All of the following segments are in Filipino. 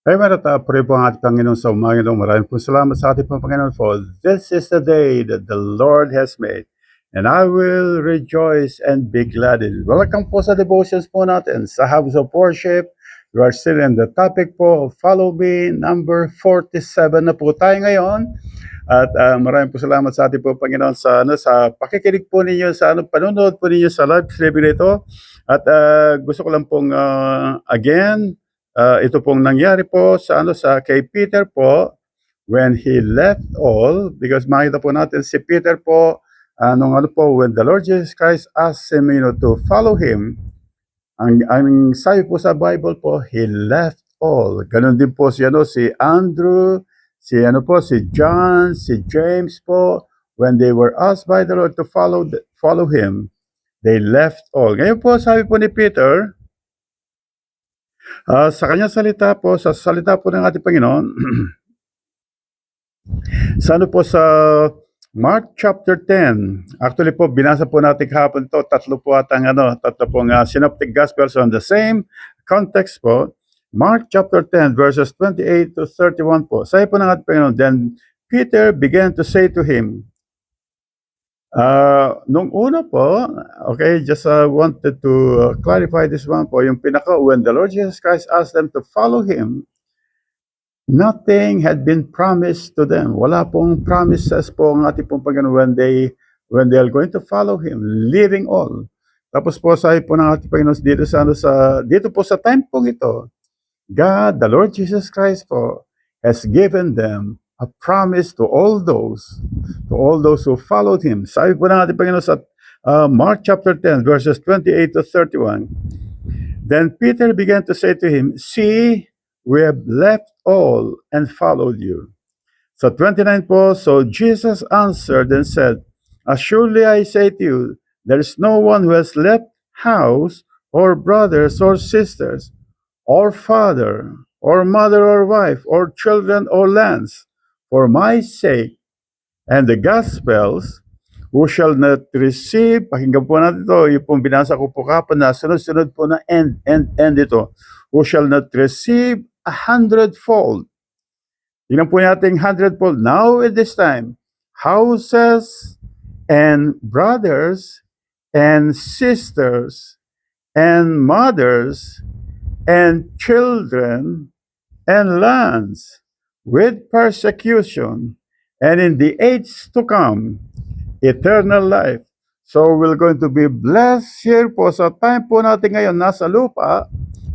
Ay puri po ang ating Panginoon sa umaga ito. Maraming po salamat sa ating Panginoon for this is the day that the Lord has made. And I will rejoice and be glad in it. Welcome po sa devotions po natin sa House of Worship. We are still in the topic po of Follow Me, number 47 na po tayo ngayon. At maraming po salamat sa ating po Panginoon sa pakikinig po ninyo, sa panonood po ninyo sa live streaming nito. At gusto ko lang pong again, ito pong nangyari po sa kay Peter po when he left all, because makita po natin si Peter po when the Lord Jesus Christ asked him to follow him, ang sabi po sa Bible po, he left all. Ganon din po si Andrew, si John, si James po, when they were asked by the Lord to follow him, they left all. Ngayon po sabi po ni Peter, sa kanyang salita po, sa salita po ng ating Panginoon, sa Mark chapter 10. Actually po, binasa po natin kahapon to, tatlo pong synoptic gospels on the same context po. Mark chapter 10 verses 28 to 31 po. Sabi po ng ating Panginoon, then Peter began to say to him, nung una po, okay, just wanted to clarify this one po, yung when the Lord Jesus Christ asked them to follow Him, nothing had been promised to them. Wala pong promises po ang ating pong Panginoon when they are going to follow Him, leaving all. Tapos po sabi po ng ating Panginoon dito po sa time pong ito, God, the Lord Jesus Christ po, has given them a promise to all those who followed him. Sabi po ng ating Panginoon sa Mark chapter 10 verses 28 to 31. Then Peter began to say to him, see, we have left all and followed you. So 29 po, so Jesus answered and said, surely I say to you, there is no one who has left house or brothers or sisters or father or mother or wife or children or lands for my sake and the gospels, who shall not receive, pakinggan po natin ito, yung pong binasa ko po kapon na sunod-sunod po na end ito, who shall not receive 100-fold. Tingnan po natin 100-fold. Now at this time, houses and brothers and sisters and mothers and children and lands with persecution, and in the age to come, eternal life. So we're going to be blessed here po sa time po natin ngayon nasa lupa,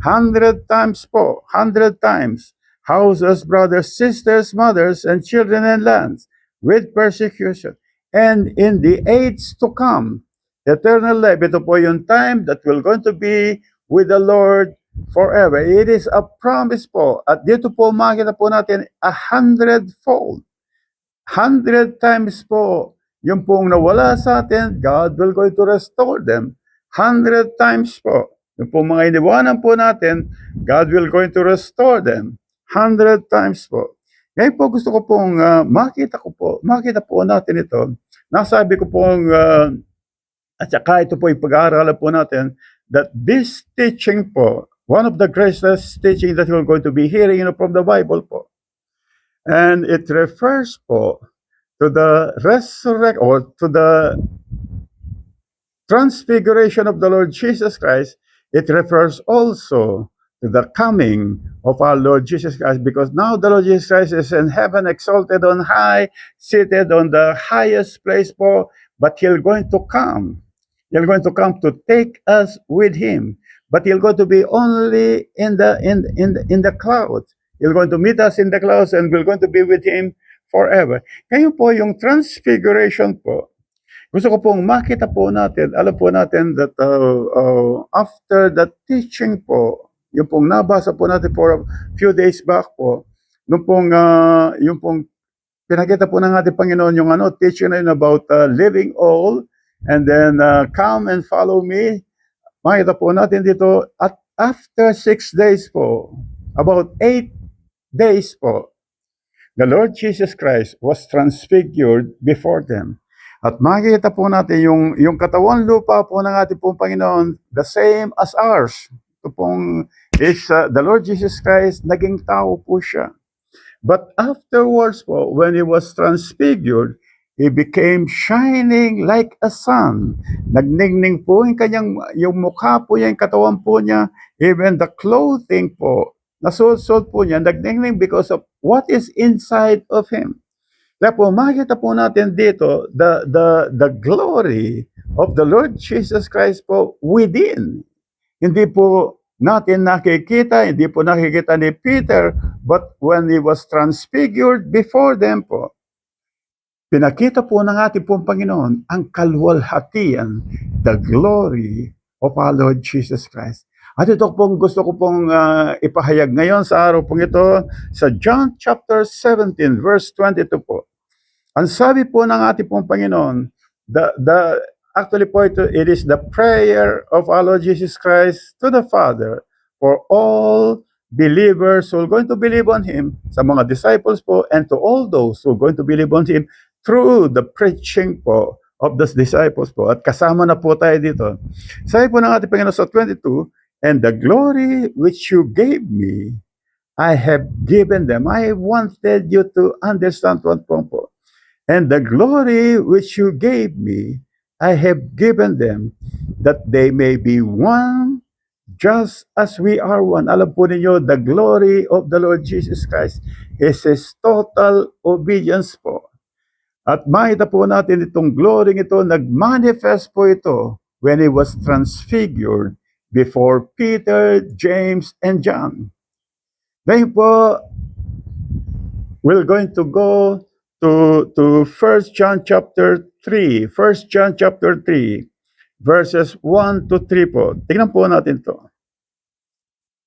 100 times po, 100 times. Houses, brothers, sisters, mothers, and children and lands with persecution. And in the age to come, eternal life. Ito po yung time that we're going to be with the Lord forever. It is a promise po. At dito po makita po natin 100-fold. 100 times po. Yung pong nawala sa atin, God will going to restore them. 100 times po. Yung pong mga iniwanan po natin, God will going to restore them. 100 times po. Ngayon po gusto ko pong makita po natin ito. Nasabi ko pong at saka ito po ipag-aaralan po natin that this teaching po, one of the greatest teaching that we're going to be hearing from the Bible po. And it refers po to the resurrection or to the transfiguration of the Lord Jesus Christ. It refers also to the coming of our Lord Jesus Christ, because now the Lord Jesus Christ is in heaven, exalted on high, seated on the highest place po, but He'll going to come. He'll going to come to take us with Him. But He'll going to be only in the clouds. He'll going to meet us in the clouds and we're going to be with Him forever. Ngayon po, yung transfiguration po, gusto ko pong makita po natin, alam po natin that after the teaching po, yung pong nabasa po natin for a few days back po, yung pong pinakita po ng ating Panginoon yung teaching na yun about living all, and then come and follow me. Makita po natin dito, at after 6 days po, about 8 days po, the Lord Jesus Christ was transfigured before them. At makikita po natin yung katawan lupa po ng ating pong Panginoon, the same as ours. ito pong is the Lord Jesus Christ, naging tao po siya. But afterwards po, when he was transfigured, he became shining like a sun. Nagningning po yung mukha po niya, yung katawan po niya, even the clothing po, nasuot po niya, nagningning because of what is inside of him. Kaya po, makikita po natin dito, the glory of the Lord Jesus Christ po within. Hindi po natin nakikita, hindi po nakikita ni Peter, but when he was transfigured before them po, pinakita po ng ating pong Panginoon ang kaluwalhatian, the glory of our Lord Jesus Christ. At ito pong gusto ko pong ipahayag ngayon sa araw pong ito sa John chapter 17 verse 22 po. Ang sabi po ng ating pong Panginoon, actually po it is the prayer of our Lord Jesus Christ to the Father for all believers who are going to believe on Him, sa mga disciples po, and to all those who are going to believe on Him through the preaching po of those disciples po. At kasama na po tayo dito. Sabi po ng ating Panginoon sa 22, and the glory which you gave me, I have given them. I wanted you to understand one po. And the glory which you gave me, I have given them, that they may be one, just as we are one. Alam po ninyo, the glory of the Lord Jesus Christ is His total obedience po. At makita po natin itong glory ito, nag-manifest po ito when He was transfigured before Peter, James, and John. Ngayon po, we're going to go to 1 John chapter 3. 1 John chapter 3, verses 1 to 3 po. Tingnan po natin to.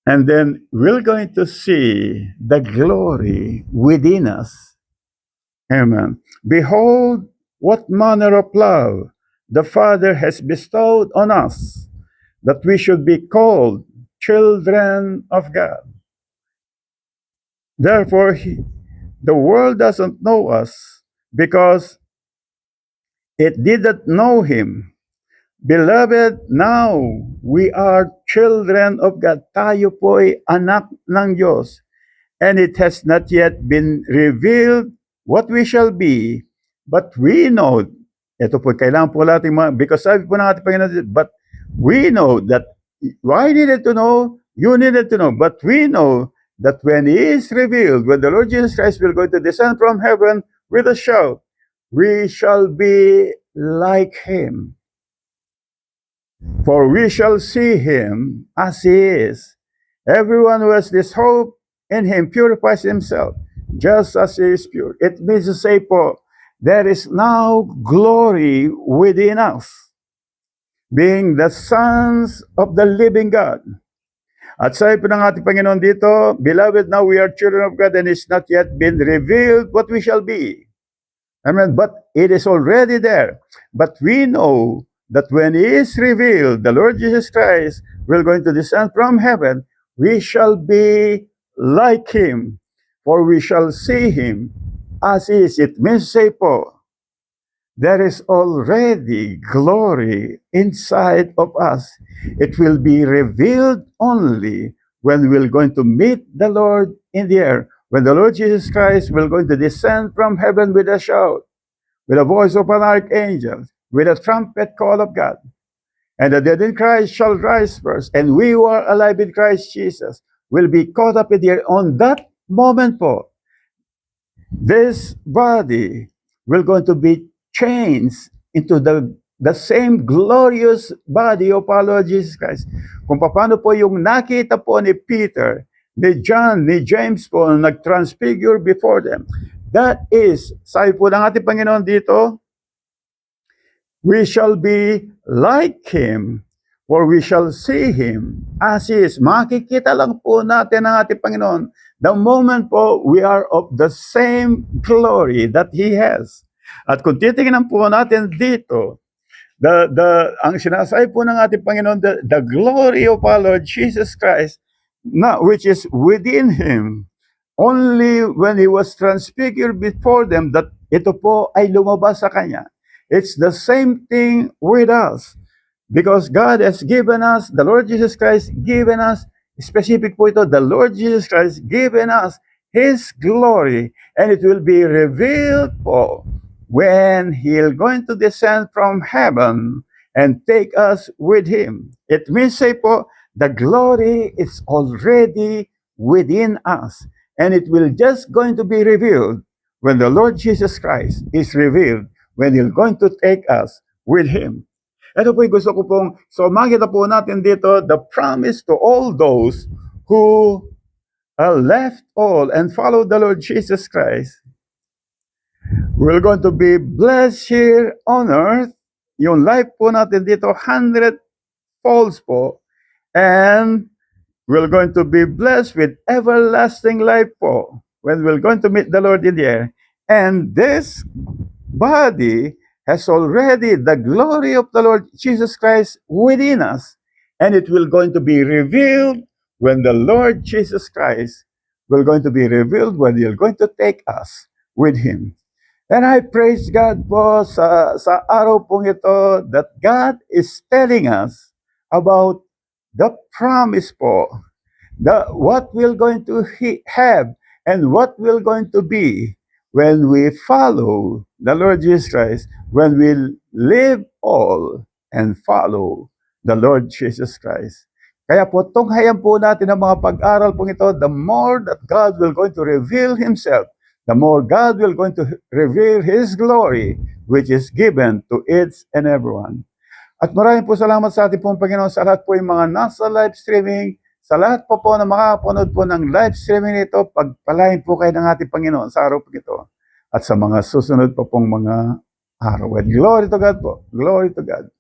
And then we're going to see the glory within us. Amen. Behold, what manner of love the Father has bestowed on us, that we should be called children of God. Therefore, the world doesn't know us because it didn't know Him. Beloved, now we are children of God. Tayo po ay anak ng Diyos. And it has not yet been revealed what we shall be. But we know, ito po, kailangan po natin because sabi po ng ating Panginoon, but we know that, I needed to know, you needed to know, but we know that when He is revealed, when the Lord Jesus Christ will go to descend from heaven with a shout, we shall be like Him. For we shall see Him as He is. Everyone who has this hope in Him purifies himself, just as He is pure. It means to say po, there is now glory within us, being the sons of the living God. At sabi po ng ating Panginoon dito, beloved, now we are children of God, and it's not yet been revealed what we shall be. Amen. But it is already there. But we know that when He is revealed, the Lord Jesus Christ will going to descend from heaven, we shall be like Him, for we shall see Him as He is. It means say po, there is already glory inside of us. It will be revealed only when we're going to meet the Lord in the air. When the Lord Jesus Christ will going to descend from heaven with a shout, with a voice of an archangel, with a trumpet call of God. And the dead in Christ shall rise first, and we who are alive in Christ Jesus will be caught up in the air. On that moment po, this body will going to be changed into the same glorious body of our Lord Jesus Christ. Kung paano po yung nakita po ni Peter, ni John, ni James po, nag-transfigure before them. That is, sabi po ng ating Panginoon dito, we shall be like Him, for we shall see Him as He is. Makikita lang po natin ang ating Panginoon the moment po we are of the same glory that He has. At kung titingnan po natin dito, ang sinasabi po ng ating Panginoon, the glory of our Lord Jesus Christ, which is within Him, only when He was transfigured before them, that ito po ay lumabas sa Kanya. It's the same thing with us. Because God has given us, the Lord Jesus Christ given us, specific po ito, the Lord Jesus Christ given us His glory, and it will be revealed po when He'll going to descend from heaven and take us with Him. It means say po, the glory is already within us, and it will just going to be revealed when the Lord Jesus Christ is revealed, when He'll going to take us with Him. Ito po yung gusto ko pong, so makita po natin dito, the promise to all those who left all and followed the Lord Jesus Christ. We're going to be blessed here on earth. Yung life po natin dito, 100 folds po. And we're going to be blessed with everlasting life po when we're going to meet the Lord in the air. And this body has already the glory of the Lord Jesus Christ within us, and it will going to be revealed when the Lord Jesus Christ will going to be revealed when He'll going to take us with Him. And I praise God po sa araw pong ito that God is telling us about the promise po, what we're going to have and what we're going to be when we follow the Lord Jesus Christ, when we live all and follow the Lord Jesus Christ. Kaya po, tunghayan po natin ang mga pag-aral pong ito, the more that God will going to reveal Himself, the more God will going to reveal His glory, which is given to each and everyone. At maraming po salamat sa ating pong Panginoon, sa lahat po yung mga nasa live streaming, sa lahat po na makakapanood po ng live streaming nito, pagpalain po kayo ng ating Panginoon sa araw po ito. At sa mga susunod pa pong mga araw. And glory to God po. Glory to God.